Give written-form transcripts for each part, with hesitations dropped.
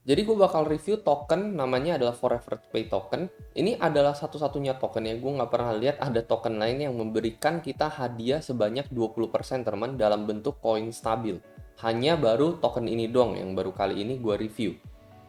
Jadi gue bakal review token namanya adalah Forever Pay token. Ini adalah satu-satunya token ya. Gue nggak pernah lihat ada token lain yang memberikan kita hadiah sebanyak 20% teman dalam bentuk koin stabil. Hanya baru token ini doang yang baru kali ini gue review.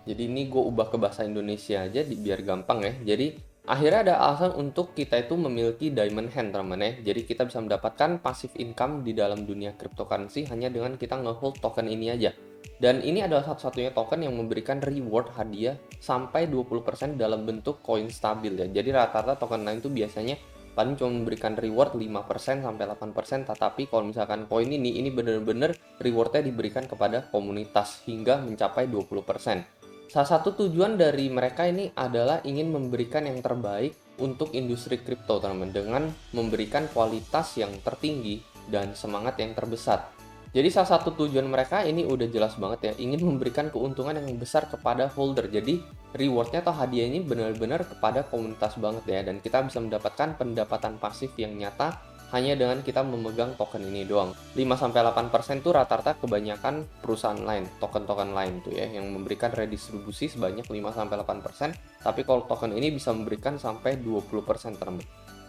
Jadi ini gue ubah ke bahasa Indonesia aja biar gampang ya. Jadi akhirnya ada alasan untuk kita itu memiliki diamond hand teman ya. Jadi kita bisa mendapatkan passive income di dalam dunia cryptocurrency hanya dengan kita ngehold token ini aja. Dan ini adalah satu-satunya token yang memberikan reward hadiah sampai 20% dalam bentuk koin stabil ya. Jadi rata-rata token lain itu biasanya paling cuma memberikan reward 5% sampai 8%, tetapi kalau misalkan koin ini benar-benar rewardnya diberikan kepada komunitas hingga mencapai 20%. Salah satu tujuan dari mereka ini adalah ingin memberikan yang terbaik untuk industri kripto teman-teman dengan memberikan kualitas yang tertinggi dan semangat yang terbesar. Jadi salah satu tujuan mereka ini udah jelas banget ya, ingin memberikan keuntungan yang besar kepada holder. Jadi rewardnya atau hadiah ini benar-benar kepada komunitas banget ya, dan kita bisa mendapatkan pendapatan pasif yang nyata hanya dengan kita memegang token ini doang. 5-8% tuh rata-rata kebanyakan perusahaan lain, token-token lain tuh ya, yang memberikan redistribusi sebanyak 5-8%, tapi kalau token ini bisa memberikan sampai 20% teman.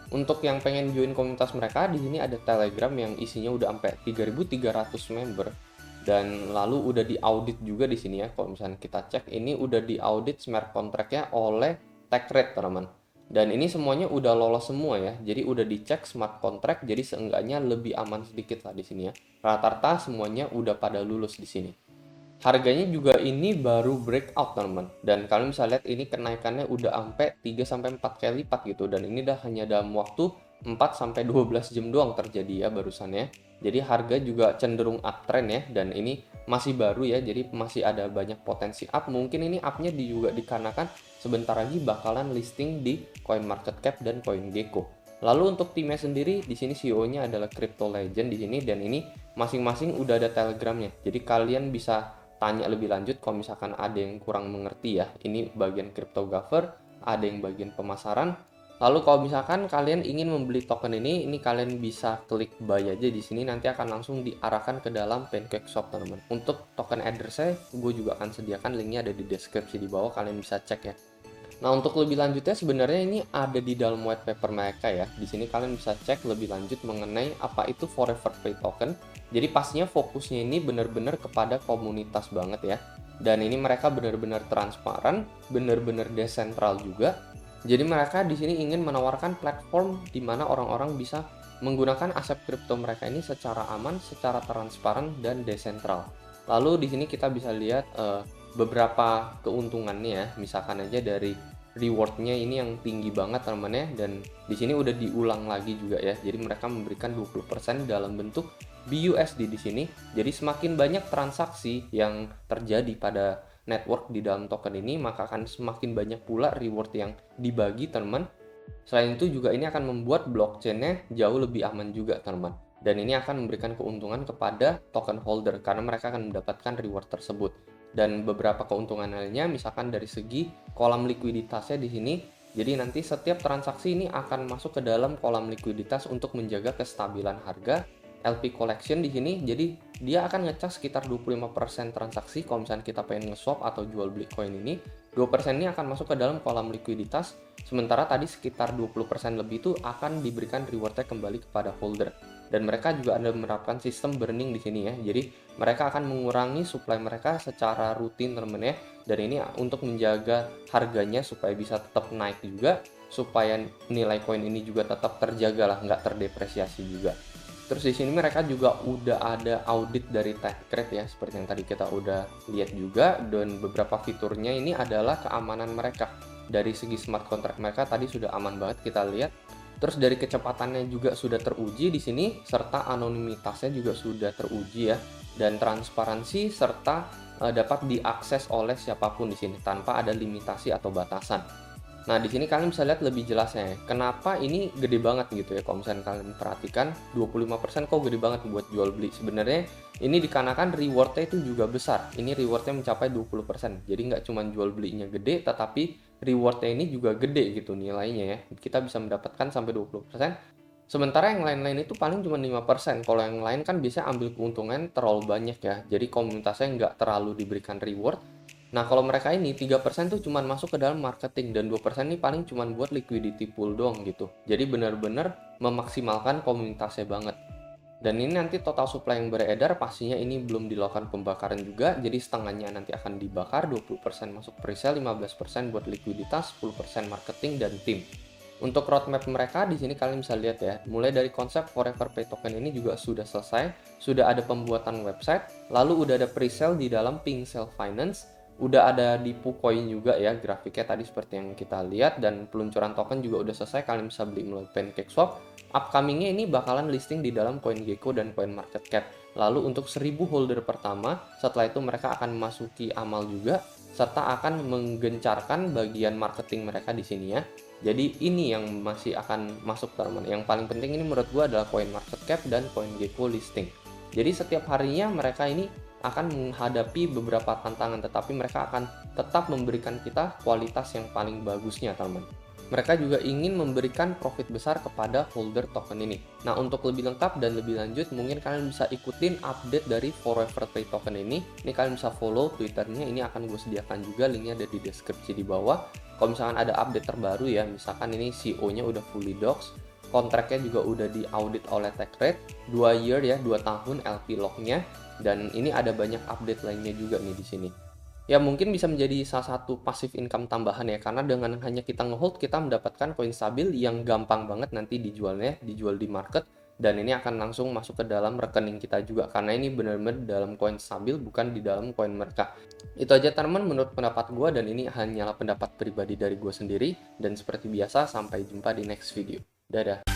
Untuk yang pengen join komunitas mereka, di sini ada Telegram yang isinya udah sampai 3.300 member, dan lalu udah diaudit juga di sini ya. Kalau misalnya kita cek, ini udah diaudit smart contract-nya oleh TechRate teman. Dan ini semuanya udah lolos semua ya. Jadi udah dicek smart contract, jadi seenggaknya lebih aman sedikit lah di sini ya. Rata-rata semuanya udah pada lulus di sini. Harganya juga ini baru breakout teman-teman. Dan kalian bisa lihat ini kenaikannya udah sampai 3-4 kali lipat gitu. Dan ini dah hanya dalam waktu 4-12 jam doang terjadi ya barusan ya. Jadi harga juga cenderung uptrend ya. Dan ini masih baru ya. Jadi masih ada banyak potensi up. Mungkin ini upnya juga dikarenakan sebentar lagi bakalan listing di CoinMarketCap dan CoinGecko. Lalu untuk timnya sendiri, di sini CEO-nya adalah Crypto Legend di sini, dan ini masing-masing udah ada Telegramnya. Jadi kalian bisa tanya lebih lanjut kalau misalkan ada yang kurang mengerti ya. Ini bagian cryptographer, ada yang bagian pemasaran. Lalu kalau misalkan kalian ingin membeli token ini kalian bisa klik buy aja di sini, nanti akan langsung diarahkan ke dalam PancakeSwap teman-teman. Untuk token address-nya gue juga akan sediakan linknya ada di deskripsi di bawah, kalian bisa cek ya. Nah, untuk lebih lanjutnya sebenarnya ini ada di dalam white paper mereka ya. Di sini kalian bisa cek lebih lanjut mengenai apa itu Forever Pay token. Jadi pastinya fokusnya ini benar-benar kepada komunitas banget ya. Dan ini mereka benar-benar transparan, benar-benar desentral juga. Jadi mereka di sini ingin menawarkan platform di mana orang-orang bisa menggunakan aset kripto mereka ini secara aman, secara transparan dan desentral. Lalu di sini kita bisa lihat beberapa keuntungannya ya. Misalkan aja dari rewardnya ini yang tinggi banget teman-teman ya, dan di sini udah diulang lagi juga ya. Jadi mereka memberikan 20% dalam bentuk BUSD di sini. Jadi semakin banyak transaksi yang terjadi pada network di dalam token ini, maka akan semakin banyak pula reward yang dibagi teman. Selain itu juga ini akan membuat blockchain-nya jauh lebih aman juga teman. Dan ini akan memberikan keuntungan kepada token holder karena mereka akan mendapatkan reward tersebut. Dan beberapa keuntungan lainnya misalkan dari segi kolam likuiditasnya di sini. Jadi nanti setiap transaksi ini akan masuk ke dalam kolam likuiditas untuk menjaga kestabilan harga. LP collection di sini, jadi dia akan ngecas sekitar 25% transaksi kalau misalnya kita pengen nge-swap atau jual beli koin ini. 2% ini akan masuk ke dalam kolam likuiditas, sementara tadi sekitar 20% lebih itu akan diberikan rewardnya kembali kepada holder. Dan mereka juga ada menerapkan sistem burning di sini ya. Jadi mereka akan mengurangi supply mereka secara rutin teman-teman ya. Dan ini untuk menjaga harganya supaya bisa tetap naik juga, supaya nilai koin ini juga tetap terjaga lah, nggak terdepresiasi juga. Terus di sini mereka juga udah ada audit dari TechCrate ya, seperti yang tadi kita udah lihat juga, dan beberapa fiturnya ini adalah keamanan mereka. Dari segi smart contract mereka tadi sudah aman banget kita lihat. Terus dari kecepatannya juga sudah teruji di sini, serta anonimitasnya juga sudah teruji ya, dan transparansi serta dapat diakses oleh siapapun di sini tanpa ada limitasi atau batasan. Nah, di sini kalian bisa lihat lebih jelasnya ya. Kenapa ini gede banget gitu ya. Kalau misalnya kalian perhatikan, 25% kok gede banget buat jual beli. Sebenarnya ini dikarenakan rewardnya itu juga besar. Ini rewardnya mencapai 20%. Jadi nggak cuma jual belinya gede, tetapi rewardnya ini juga gede gitu nilainya ya. Kita bisa mendapatkan sampai 20%. Sementara yang lain-lain itu paling cuma 5%. Kalau yang lain kan biasanya ambil keuntungan terlalu banyak ya. Jadi komunitasnya nggak terlalu diberikan reward. Nah, kalau mereka ini 3% tuh cuman masuk ke dalam marketing dan 2% ini paling cuman buat liquidity pool doang gitu. Jadi benar-benar memaksimalkan komunitasnya banget. Dan ini nanti total supply yang beredar pastinya ini belum dilakukan pembakaran juga, jadi setengahnya nanti akan dibakar, 20% masuk presale, 15% buat likuiditas, 10% marketing dan tim. Untuk roadmap mereka di sini kalian bisa lihat ya, mulai dari konsep Forever Pay Token ini juga sudah selesai, sudah ada pembuatan website, lalu udah ada presale di dalam Pink Sale Finance, udah ada di Pucoin juga ya, grafiknya tadi seperti yang kita lihat, dan peluncuran token juga udah selesai, kalian bisa beli melalui PancakeSwap. Upcomingnya ini bakalan listing di dalam CoinGecko dan CoinMarketCap. Lalu untuk 1000 holder pertama, setelah itu mereka akan memasuki amal juga, serta akan menggencarkan bagian marketing mereka di sini ya. Jadi ini yang masih akan masuk teman. Yang paling penting ini menurut gua adalah CoinMarketCap dan CoinGecko listing. Jadi setiap harinya mereka ini akan menghadapi beberapa tantangan, tetapi mereka akan tetap memberikan kita kualitas yang paling bagusnya, teman. Mereka juga ingin memberikan profit besar kepada holder token ini. Nah, untuk lebih lengkap dan lebih lanjut, mungkin kalian bisa ikutin update dari Forever Pay Token ini. Ini kalian bisa follow Twitternya, ini akan gue sediakan juga, linknya ada di deskripsi di bawah. Kalau misalkan ada update terbaru ya, misalkan ini CEO-nya udah fully docs, kontraknya juga udah diaudit oleh TechRate, 2 year ya, 2 tahun LP lock-nya, dan ini ada banyak update lainnya juga nih di sini. Ya mungkin bisa menjadi salah satu passive income tambahan ya, karena dengan hanya kita ngehold kita mendapatkan koin stabil yang gampang banget nanti dijualnya, dijual di market, dan ini akan langsung masuk ke dalam rekening kita juga, karena ini benar-benar dalam koin stabil bukan di dalam koin mereka. Itu aja teman menurut pendapat gue, dan ini hanyalah pendapat pribadi dari gue sendiri, dan seperti biasa sampai jumpa di next video. Dadah.